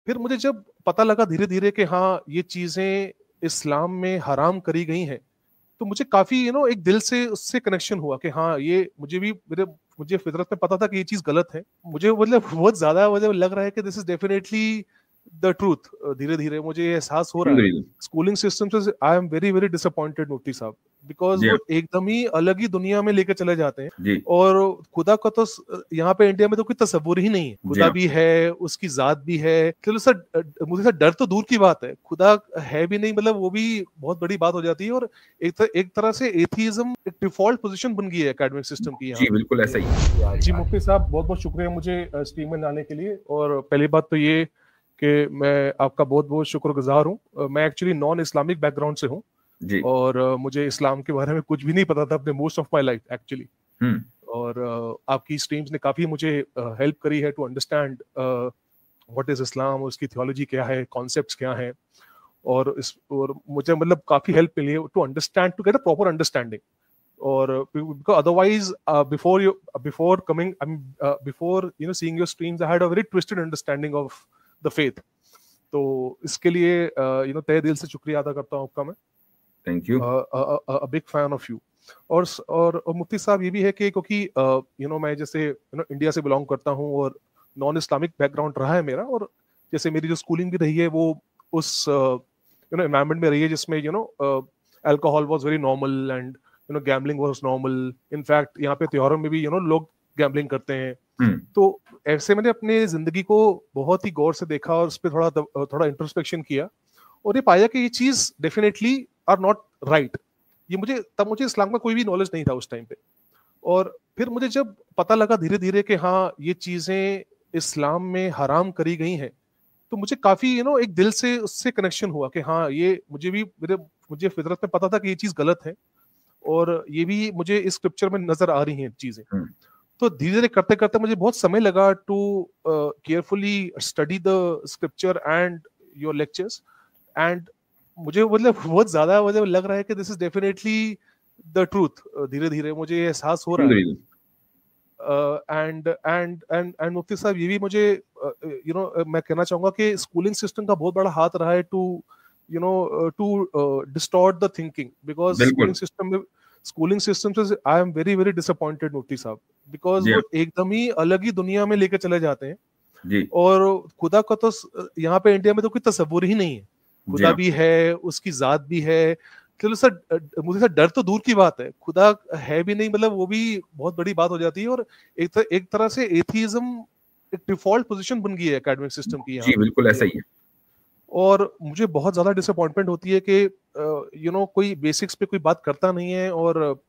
फिर मुझे जब पता लगा धीरे धीरे कि हाँ ये चीजें इस्लाम में हराम करी गई हैं, तो मुझे काफी एक दिल से उससे कनेक्शन हुआ कि हाँ ये मुझे फितरत में पता था कि ये चीज गलत है। मुझे मतलब बहुत ज्यादा मुझे लग रहा है कि this is definitely the truth. धीरे धीरे मुझे ये एहसास हो रहा है। अल्हम्दुलिल्लाह। स्कूलिंग सिस्टम से I am very very disappointed मुफ्ती साहब, बिकॉज जी वो हाँ, एकदम ही अलग ही दुनिया में लेके चले जाते हैं। जी और खुदा का तो यहाँ पे इंडिया में तो कोई तस्वुर ही नहीं है। जी खुदा हाँ, भी है, उसकी जात भी है, चलो सर मुझे सर डर तो दूर की बात है, खुदा है भी नहीं, मतलब वो भी बहुत बड़ी बात हो जाती है। और एक तरह से एथीज्म एक डिफॉल्ट पोजीशन बन गई है एकेडमिक सिस्टम की यहाँ जी बिल्कुल ऐसा ही है। पे। जी मुफ्ती साहब बहुत बहुत शुक्रिया मुझे स्ट्रीम में लाने के लिए। और पहली बात तो ये कि मैं आपका बहुत बहुत शुक्रगुजार हूँ। मैं एक्चुअली नॉन इस्लामिक बैकग्राउंड से हूँ। जी। और मुझे इस्लाम के बारे में कुछ भी नहीं पता था अपने most of my life actually. Hmm. और आपकी स्ट्रीम्स ने काफी मुझे हेल्प करी है to understand what is Islam, उसकी थियोलॉजी क्या है, कॉन्सेप्ट्स क्या हैं। और मुझे मतलब काफी हेल्प मिली है to understand, to get a proper understanding. और otherwise before coming before seeing your streams I had a very twisted understanding of the faith. तो इसके लिए तहे दिल से शुक्रिया अदा करता हूँ आपका मैं। Thank you. Big fan of you. और मुफ्ती साहब ये भी है कि क्योंकि मैं जैसे इंडिया से बिलोंग करता हूँ और नॉन इस्लामिक बैकग्राउंड रहा है मेरा। और जैसे मेरी जो स्कूलिंग भी रही है वो उस एनवायरनमेंट में रही है जिसमें alcohol was very normal and gambling was normal. In fact यहाँ पे त्योहारों में भी लोग गैम्बलिंग करते हैं। हम्म। तो ऐसे मैंने अपने जिंदगी को बहुत ही गौर से देखा और उस पर थोड़ा थोड़ा इंट्रोस्पेक्शन किया। और ये पाया कि ये चीज डेफिनेटली आर नॉट राइट। ये मुझे इस्लाम का कोई भी नॉलेज नहीं था उस टाइम पे। और फिर मुझे जब पता लगा धीरे धीरे कि हाँ ये चीजें इस्लाम में हराम करी गई हैं, तो मुझे काफी एक दिल से उससे कनेक्शन हुआ कि हाँ ये मुझे फितरत में पता था कि ये चीज गलत है। और ये भी मुझे इस स्क्रिप्चर में नजर आ रही हैं चीजें। हम्म। तो धीरे धीरे करते करते मुझे बहुत समय लगा to carefully study the scripture and your lectures. And मुझे मतलब बहुत ज्यादा मुझे लग रहा है कि this is definitely the truth. धीरे धीरे मुझे ये एहसास हो रहा है। अल्हम्दुलिल्लाह। एंड मुफ्ती साहब ये भी मुझे मैं कहना चाहूंगा कि स्कूलिंग सिस्टम का बहुत बड़ा हाथ रहा है to to distort the thinking. Because बिल्कुल। स्कूलिंग सिस्टम से I am very very disappointed मुफ्ती साहब, बिकॉज जी हाँ, वो एकदम ही अलग ही दुनिया में लेके चले जाते हैं। जी और खुदा का तो यहाँ पे इंडिया में तो कोई तस्वुर ही नहीं है। जी खुदा हाँ, भी है, उसकी जात भी है, चलो सर मुझे सर डर तो दूर की बात है, खुदा है भी नहीं, मतलब वो भी बहुत बड़ी बात हो जाती है। और एक तरह से एथीज्म एक डिफॉल्ट पोजीशन बन गई है एकेडमिक सिस्टम की यहाँ जी बिल्कुल पे। ऐसा ही है। और मुझे बहुत ज्यादा डिसअपॉइंटमेंट होती है कि कोई बेसिक्स पे कोई बात करता नहीं है। और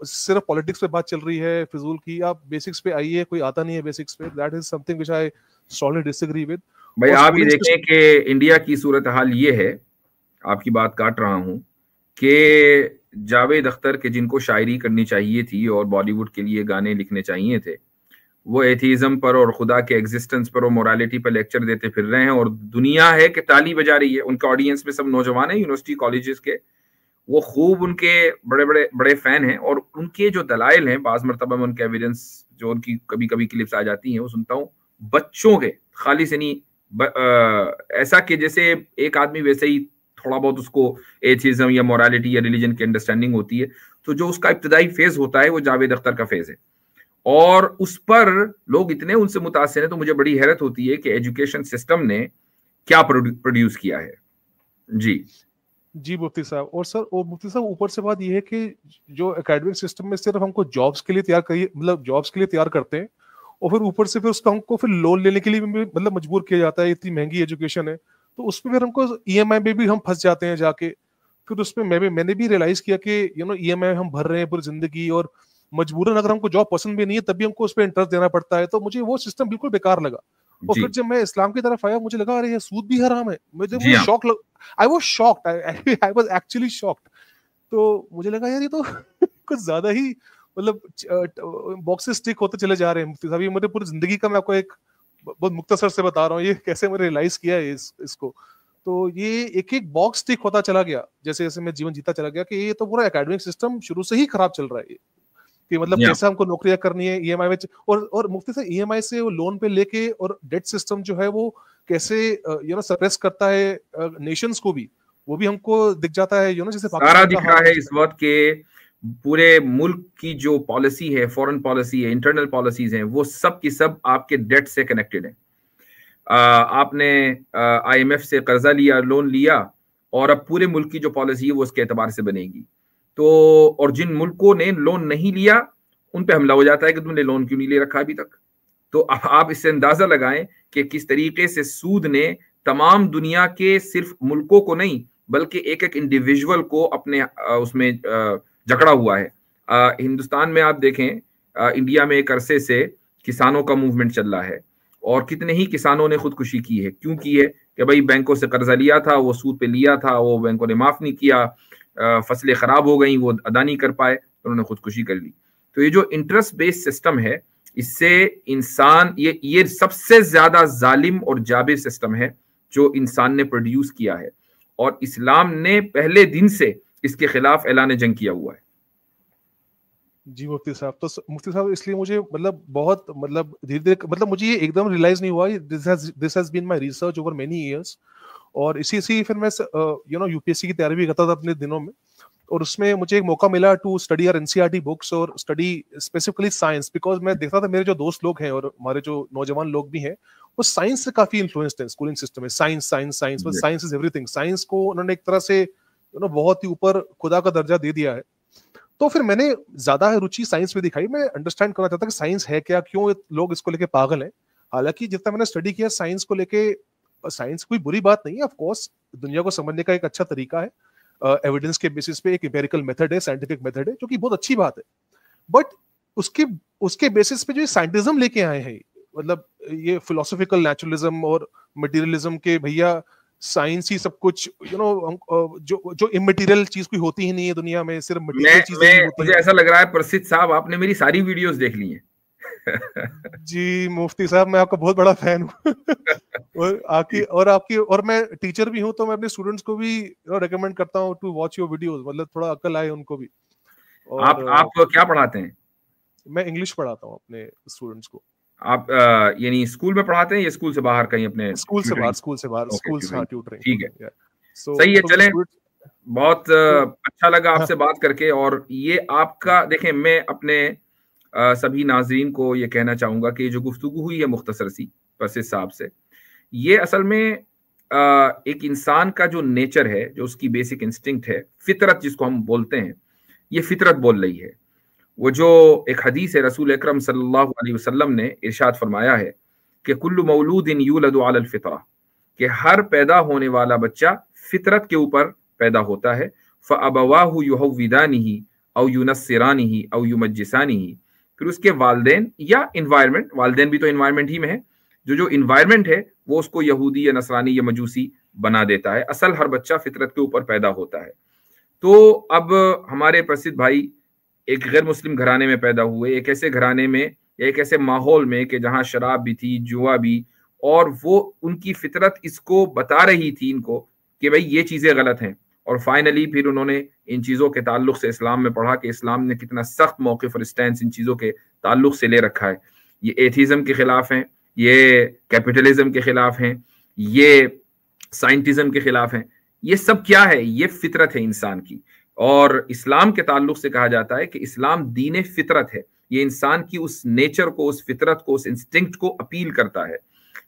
सिर्फ पॉलिटिक्स पे बात चल रही है फिजूल की। आप बेसिक्स पे आइए, कोई आता नहीं है बेसिक्स पे। That is something which I strongly disagree with. भाई और आप ये स्कूलिंग देखें कि इंडिया की सूरत हाल ये है, आपकी बात काट रहा हूं, कि जावेद अख्तर के जिनको शायरी करनी चाहिए थी और बॉलीवुड के लिए गाने लिखने चाहिए थे, वो एथीज्म पर और खुदा के एग्जिस्टेंस पर और मोरालिटी पर लेक्चर देते फिर रहे हैं। और दुनिया है कि ताली बजा रही है, उनका ऑडियंस में सब नौजवान है यूनिवर्सिटी कॉलेजेस के, वो खूब उनके बड़े बड़े बड़े फैन हैं। और उनके जो दलाइल हैं, बाज मरतबा में उनके एविडेंस जो उनकी कभी कभी क्लिप्स आ जाती हैं वो सुनता हूँ, बच्चों के खाली से नहीं, ऐसा कि जैसे एक आदमी वैसे ही थोड़ा बहुत उसको एथिज्म या मोरालिटी या रिलीजन की अंडरस्टैंडिंग होती है। तो जो उसका इब्तदाई फेज होता है वो जावेद अख्तर का फेज है, और उस पर लोग इतने उनसे मुतासिर हैं। तो मुझे बड़ी हैरत होती है कि एजुकेशन सिस्टम ने क्या प्रोड्यूस किया है। जी जी मुफ्ती साहब। और मुफ्ती साहब ऊपर से बात यह है कि जो एकेडमिक सिस्टम में सिर्फ हमको जॉब्स के लिए तैयार करिए, मतलब जॉब्स के लिए तैयार करते हैं। और फिर ऊपर से फिर उसका हमको फिर लोन लेने के लिए भी मतलब मजबूर किया जाता है। इतनी महंगी एजुकेशन है, तो उसमें फिर हमको ईएमआई में भी हम फंस जाते हैं जाके। फिर उसमें मैंने भी रियलाइज किया कि ईएमआई हम भर रहे हैं पूरी जिंदगी। और मजबूरन अगर हमको जॉब पसंद भी नहीं है तब भी हमको उस पर इंटरेस्ट देना पड़ता है। तो मुझे वो सिस्टम बिल्कुल बेकार लगा। और जी फिर जब मैं इस्लाम की तरफ आया मुझे लगा अरे ये सूद भी हराम है। मुझे जी वो हाँ। शौक लग I was shocked. I was actually shocked. तो मुझे लगा यार ये तो कुछ ज्यादा ही मतलब बॉक्सेस टिक होते चले जा रहे हैं मुफ्ती साहब। ये मेरे पूरी जिंदगी का मैं आपको एक बहुत मुख्तसर से बता रहा हूँ ये कैसे मैंने रियलाइज किया है इसको। तो ये एक एक बॉक्स टिक होता चला गया जैसे जैसे मैं जीवन जीता चला गया कि ये तो पूरा एकेडमिक सिस्टम शुरू से ही खराब चल रहा है। कि मतलब कैसे हमको नौकरियां करनी है ईएमआई में, और मुफ्ती से ईएमआई से वो लोन पे लेके, और डेट सिस्टम जो है वो कैसे सप्रेस करता है नेशंस को भी, वो भी हमको दिख जाता है जैसे सारा पाकिस्तान दिख का रहा हाल है इस वक्त के पूरे मुल्क की जो पॉलिसी है, फॉरेन पॉलिसी है, इंटरनल पॉलिसीज हैं, वो सब की सब आपके डेट से कनेक्टेड है। आपने आईएमएफ से कर्जा लिया, लोन लिया, और अब पूरे मुल्क की जो पॉलिसी है वो उसके एतबार से बनेगी। तो और जिन मुल्कों ने लोन नहीं लिया उन पे हमला हो जाता है कि तुमने लोन क्यों नहीं ले रखा अभी तक। तो आप इससे अंदाजा लगाएं कि किस तरीके से सूद ने तमाम दुनिया के सिर्फ मुल्कों को नहीं बल्कि एक एक इंडिविजुअल को अपने उसमें जकड़ा हुआ है। हिंदुस्तान में आप देखें, इंडिया में एक अरसे से किसानों का मूवमेंट चल रहा है, और कितने ही किसानों ने खुदकुशी की है। क्यों की है? कि भाई बैंकों से कर्जा लिया था, वो सूद पे लिया था, वो बैंकों ने माफ नहीं किया, फसलें खराब हो गई, वो अदा नहीं कर पाए, तो उन्होंने खुदकुशी कर ली। तो ये जो इंटरेस्ट बेस्ड सिस्टम है, इससे इंसान, ये सबसे ज्यादा जालिम और जाबिर सिस्टम है जो इंसान ने प्रोड्यूस किया है, और इस्लाम ने पहले दिन से इसके खिलाफ ऐलान जंग किया हुआ है। जी मुफ्ती साहब, तो मुफ्ती साहब इसलिए मुझे मतलब बहुत मतलब धीरे धीरे मतलब मुझे ये एकदम रियलाइज नहीं हुआ, this has been my research over many years. और इसी फिर मैं यूपीएससी की तैयारी भी करता था अपने दिनों में, और उसमें मुझे एक मौका मिला to study our NCERT books और स्टडी स्पेसिफिकली साइंस, बिकॉज मैं देखता था मेरे जो दोस्त लोग हैं और हमारे जो नौजवान लोग भी हैं वो साइंस से काफी इन्फ्लुएंस्ड है। स्कूलिंग सिस्टम में साइंस साइंस साइंस, बस साइंस इज एवरीथिंग। साइंस को उन्होंने एक तरह से बहुत ही ऊपर खुदा का दर्जा दे दिया है। तो फिर मैंने ज्यादा रुचि साइंस में दिखाई। मैं अंडरस्टैंड करना चाहता कि साइंस है क्या, क्यों लोग इसको लेके पागल हैं। हालांकि जितना मैंने स्टडी किया साइंस को लेके, साइंस कोई बुरी बात नहीं है, ऑफ कोर्स दुनिया को समझने का एक अच्छा तरीका है, एविडेंस के बेसिस पे एक एम्पिरिकल मेथड है, साइंटिफिक मेथड है, जो कि बहुत अच्छी बात है। बट उसके उसके बेसिस पे जो साइंटिज्म लेके आए हैं, मतलब ये फिलोसॉफिकल नेचुरलिज्म और मटेरियलिज्म के भैया साइंस ही सब कुछ, जो इमटेरियल चीज कोई होती ही नहीं है दुनिया में, सिर्फ मटेरियल चीजें ही होती मुझे हैं। ऐसा लग रहा है प्रसिद्ध साहब आपने मेरी सारी वीडियोस देख ली हैं। जी मुफ्ती साहब, मैं आपका बहुत बड़ा फैन हूँ। और मैं टीचर भी हूँ, तो मैं अपने स्टूडेंट्स को भी रेकमेंड करता हूँ टू वॉच योर वीडियोस, मतलब थोड़ा अकल आए उनको भी। और आप क्या पढ़ाते हैं? मैं इंग्लिश पढ़ाता हूँ अपने स्टूडेंट्स को। आप यानी स्कूल में पढ़ाते हैं या स्कूल से बाहर कहीं अपने? स्कूल से बाहर, स्कूल से, हाँ, ट्यूटरिंग। ठीक है, सही है। चलें, बहुत अच्छा लगा आपसे बात करके। और ये आपका देखें, मैं अपने सभी नाजरीन को ये कहना चाहूंगा कि जो गुफ्तगू हुई है मुख्तसर सी परसिद साहब से, ये असल में एक इंसान का जो नेचर है, जो उसकी बेसिक इंस्टिंक्ट है, फितरत जिसको हम बोलते हैं, ये फितरत बोल रही है। वो जो एक हदीस है, रसूल अकरम सल्लल्लाहु अलैहि वसल्लम ने इरशाद फरमाया है कि कुल्लु मौलूदिन यूलदु अलल फितरा, कि हर पैदा होने वाला बच्चा फितरत के ऊपर पैदा होता है। फअबवाहु युहव्विदानिही औ युनस्सिरानिही औ युमज्जिसानिही, फिर उसके वालिदैन या इन्वायरमेंट, वालिदैन भी तो इन्वायरमेंट ही में है, जो इन्वायरमेंट है वो उसको यहूदी या नसरानी या मजूसी बना देता है। असल हर बच्चा फितरत के ऊपर पैदा होता है। तो अब हमारे प्रसिद्ध भाई एक गैर मुस्लिम घराने में पैदा हुए, एक ऐसे घराने में, एक ऐसे माहौल में कि जहां शराब भी थी, जुआ भी, और वो उनकी फितरत इसको बता रही थी इनको कि भाई ये चीजें गलत हैं। और फाइनली फिर उन्होंने इन चीजों के ताल्लुक से इस्लाम में पढ़ा कि इस्लाम ने कितना सख्त मौक़िफ़ और स्टैंस इन चीजों के ताल्लुक से ले रखा है। ये एथीज्म के खिलाफ हैं, ये कैपिटलिज्म के खिलाफ हैं, ये साइंटिज्म के खिलाफ हैं। ये सब क्या है? ये फितरत है इंसान की। और इस्लाम के ताल्लुक से कहा जाता है कि इस्लाम दीन फितरत है। ये इंसान की उस नेचर को, उस फितरत को, उस इंस्टिंक्ट को अपील करता है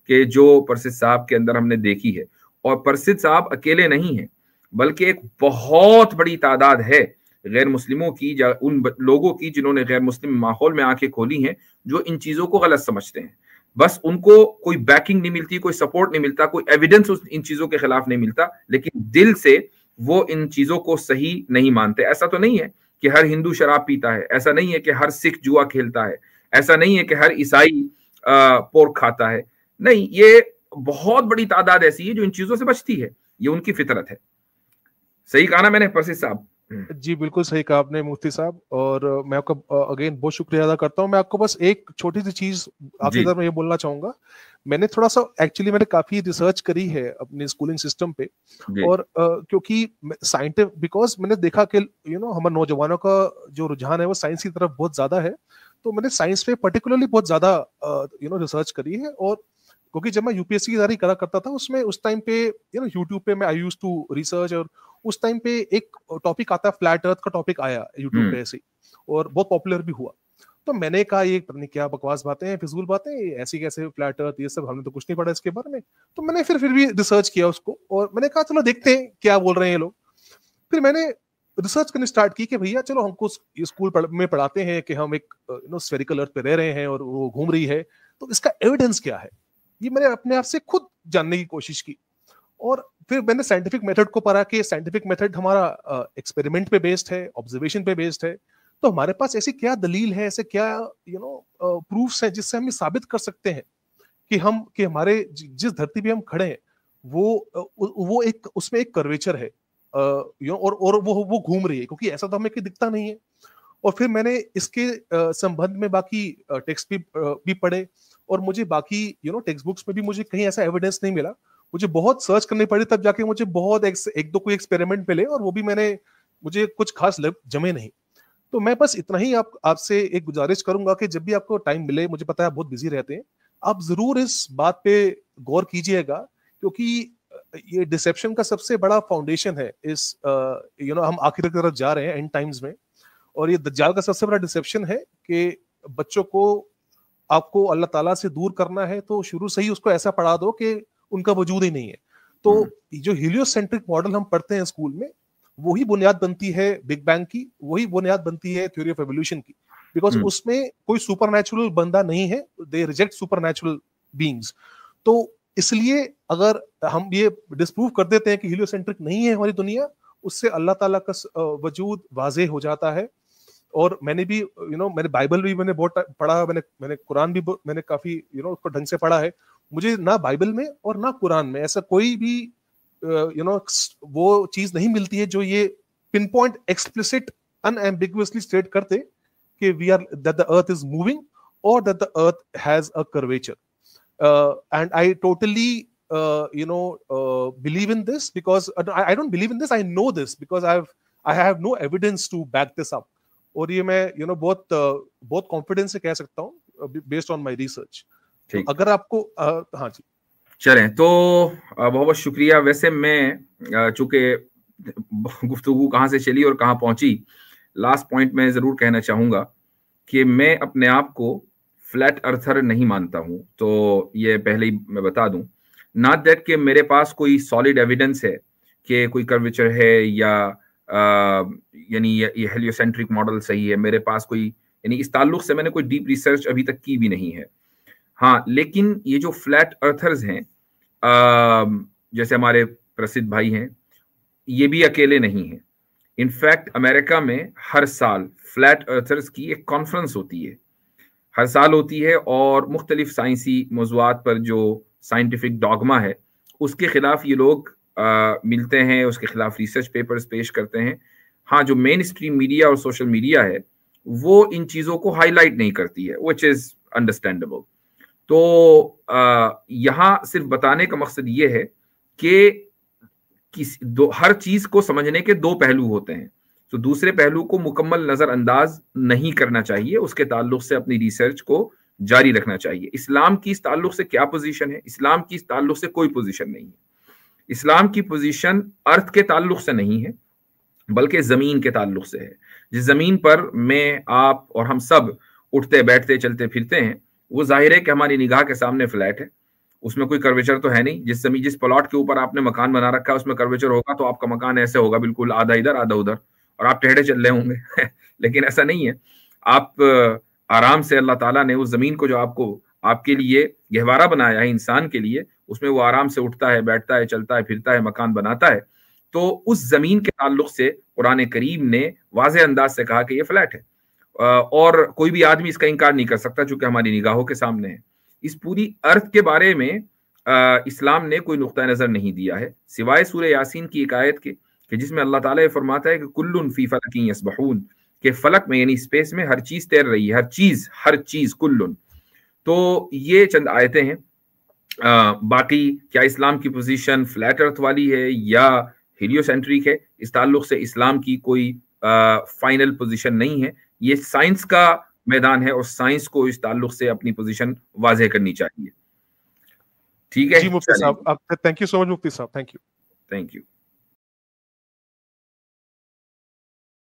कि जो परसिद साहब के अंदर हमने देखी है। और परसिद साहब अकेले नहीं हैं, बल्कि एक बहुत बड़ी तादाद है गैर मुस्लिमों की, उन लोगों की जिन्होंने गैर मुस्लिम माहौल में आंखें खोली हैं, जो इन चीजों को गलत समझते हैं। बस उनको कोई बैकिंग नहीं मिलती, कोई सपोर्ट नहीं मिलता, कोई एविडेंस इन चीजों के खिलाफ नहीं मिलता, लेकिन दिल से वो इन चीजों को सही नहीं मानते। ऐसा तो नहीं है कि हर हिंदू शराब पीता है, ऐसा नहीं है कि हर सिख जुआ खेलता है, ऐसा नहीं है कि हर ईसाई पोर्क खाता है। नहीं, ये बहुत बड़ी तादाद ऐसी है जो इन चीजों से बचती है। ये उनकी फितरत है। सही कहा ना मैंने परसिद साहब? जी बिल्कुल सही कहा आपने मुफ्ती साहब, और मैं आपका अगेन बहुत शुक्रिया अदा करता हूँ। मैं आपको बस एक छोटी सी चीज आखिरी जी में ये बोलना चाहूंगा। मैंने थोड़ा सा एक्चुअली मैंने काफी रिसर्च करी है अपने स्कूलिंग सिस्टम पे, जी और क्योंकि साइंटिफिक, बिकॉज मैंने देखा कि हमारे नौजवानों का जो रुझान है वो साइंस की तरफ बहुत ज्यादा है, तो मैंने साइंस पे पर्टिकुलरली बहुत ज्यादा रिसर्च करी है। और क्योंकि जब मैं यूपीएससी की तैयारी करा करता था, उसमें उस टाइम पे यूट्यूब पे मैं आई यूज टू रिसर्च, और उस टाइम पे एक टॉपिक आता है, फ्लैट अर्थ का टॉपिक आया यूट्यूब पे ऐसे ही, और बहुत पॉपुलर भी हुआ। तो मैंने कहा ये पता नहीं क्या बकवास बातें हैं, फिजूल बातें, ऐसी कैसे फ्लैट अर्थ, ये सब हमने तो कुछ नहीं पढ़ा इसके बारे में। तो मैंने फिर भी रिसर्च किया उसको, और मैंने कहा चलो देखते हैं क्या बोल रहे हैं ये लोग। फिर मैंने रिसर्च करनी स्टार्ट की कि भैया चलो हमको स्कूल में पढ़ाते हैं कि हम एक स्फेरिकल अर्थ पे रह रहे हैं और वो घूम रही है, तो इसका एविडेंस क्या है, ये मैंने अपने आप से खुद जानने की कोशिश की। और फिर मैंने साइंटिफिक मेथड को पढ़ा कि साइंटिफिक मेथड हमारा एक्सपेरिमेंट पे बेस्ड है, ऑब्जर्वेशन पे बेस्ड है। तो हमारे पास ऐसी क्या दलील है, ऐसे क्या प्रूफ्स हैं जिससे हम ये साबित कर सकते हैं कि हमारे जिस धरती पे हम खड़े हैं वो एक उसमें एक कर्वेचर है, और वो घूम रही है, क्योंकि ऐसा तो हमें दिखता नहीं है। और फिर मैंने इसके संबंध में बाकी टेक्स्ट भी पढ़े, और मुझे बाकी टेक्स्ट बुक्स में भी मुझे कहीं ऐसा एविडेंस नहीं मिला। मुझे बहुत सर्च करनी पड़ी, तब जाके मुझे बहुत एक दो कोई एक्सपेरिमेंट मिले, और वो भी मुझे कुछ खास जमे नहीं। तो मैं बस इतना ही आपसे एक गुजारिश करूंगा कि जब भी आपको टाइम मिले, मुझे पता है आप बहुत बिजी रहते हैं, आप जरूर इस बात पे गौर कीजिएगा, क्योंकि ये डिसेप्शन का सबसे बड़ा फाउंडेशन है इस हम आखिर की तरफ जा रहे हैं एंड टाइम्स में। और ये दज्जाल का सबसे बड़ा डिसेप्शन है कि बच्चों को आपको अल्लाह ताला से दूर करना है, तो शुरू से ही उसको ऐसा पढ़ा दो कि उनका वजूद ही नहीं है। तो जो हीलियोसेंट्रिक मॉडल हम पढ़ते हैं स्कूल में, वही बुनियाद बनती है बिग बैंग की, वही बुनियाद बनती है थ्योरी ऑफ एवोल्यूशन की, बिकॉज उसमें कोई सुपरनैचुरल बंदा नहीं है, दे रिजेक्ट सुपरनैचुरल बीइंग्स। तो इसलिए अगर हम ये डिस्प्रूव कर देते हैं कि हीलियोसेंट्रिक नहीं है हमारी दुनिया, उससे अल्लाह ताला का वजूद वाजे हो जाता है। और मैंने भी मैंने बाइबल भी मैंने बहुत पढ़ा, मैंने कुरान भी मैंने काफी उसको ढंग से पढ़ा है। मुझे ना बाइबल में और ना कुरान में ऐसा कोई भी वो चीज नहीं मिलती है जो ये pinpoint explicit unambiguously state करते कि we are that the earth is moving और that the earth has a curvature. and I totally believe in this, because I don't believe in this, I know this because I have no evidence to back this up, और ये मैं बहुत confidence से कह सकता हूँ based on my research. तो अगर आपको हाँ जी चलें तो बहुत बहुत शुक्रिया। वैसे मैं चूंकि गुफ्तगू कहाँ से चली और कहाँ पहुंची, लास्ट पॉइंट में जरूर कहना चाहूंगा कि मैं अपने आप को फ्लैट अर्थर नहीं मानता हूं। तो ये पहले ही मैं बता दूं, नॉट दैट कि मेरे पास कोई सॉलिड एविडेंस है कि कोई कर्वेचर है या यानी ये हेलियोसेंट्रिक मॉडल सही है। मेरे पास कोई यानी इस ताल्लुक से मैंने कोई डीप रिसर्च अभी तक की भी नहीं है। हाँ, लेकिन ये जो फ्लैट अर्थर्स हैं, जैसे हमारे प्रसिद्ध भाई हैं, ये भी अकेले नहीं हैं। इनफैक्ट अमेरिका में हर साल फ्लैट अर्थर्स की एक कॉन्फ्रेंस होती है, हर साल होती है, और मुख्तलिफ साइंसी मौज़ूआत पर जो साइंटिफिक डॉगमा है उसके खिलाफ ये लोग मिलते हैं, उसके खिलाफ रिसर्च पेपर्स पेश करते हैं। हाँ, जो मेन स्ट्रीम मीडिया और सोशल मीडिया है वो इन चीज़ों को हाईलाइट नहीं करती है, विच इज़ अंडरस्टैंडेबल। तो यहाँ सिर्फ बताने का मकसद ये है कि हर चीज को समझने के दो पहलू होते हैं, तो दूसरे पहलू को मुकम्मल नजरअंदाज नहीं करना चाहिए, उसके ताल्लुक से अपनी रिसर्च को जारी रखना चाहिए। इस्लाम की इस ताल्लुक से क्या पोजीशन है? इस्लाम की इस ताल्लुक से कोई पोजीशन नहीं है। इस्लाम की पोजीशन अर्थ के ताल्लुक से नहीं है, बल्कि जमीन के ताल्लुक से है। जिस जमीन पर मैं, आप और हम सब उठते बैठते चलते फिरते हैं, वो जाहिर है कि हमारी निगाह के सामने फ्लैट है, उसमें कोई कर्वेचर तो है नहीं। जिस प्लॉट के ऊपर आपने मकान बना रखा है उसमें कर्वेचर होगा तो आपका मकान ऐसे होगा, बिल्कुल आधा इधर आधा उधर, और आप टेढ़े चल रहे होंगे लेकिन ऐसा नहीं है। आप आराम से, अल्लाह ताला ने उस जमीन को जो आपके लिए गहवारा बनाया है इंसान के लिए, उसमें वो आराम से उठता है, बैठता है, चलता है, फिरता है, मकान बनाता है। तो उस जमीन के ताल्लुक से कुरान करीम ने वाज़ेह अंदाज से कहा कि ये फ्लैट है, और कोई भी आदमी इसका इनकार नहीं कर सकता चूंकि हमारी निगाहों के सामने है। इस पूरी अर्थ के बारे में इस्लाम ने कोई नुक्ता नजर नहीं दिया है सिवाय सूरह यासीन की एक आयत के कि जिसमें अल्लाह ताला ये फरमाता है कि कुल्लुन फी फलकिन यसबहून, के फलक में यानी स्पेस में हर चीज तैर रही है, हर चीज कुल्लुन। तो ये चंद आयतें हैं। बाकी क्या इस्लाम की पोजीशन फ्लैट अर्थ वाली है या हीलियोसेंट्रिक है, इस ताल्लुक से इस्लाम की कोई फाइनल पोजीशन नहीं है। ये साइंस का मैदान है और साइंस को इस ताल्लुक से अपनी पोजीशन वाज़ेह करनी चाहिए। ठीक है जी मुफ्ती साहब, थैंक यू सो मच मुफ्ती साहब, थैंक यू।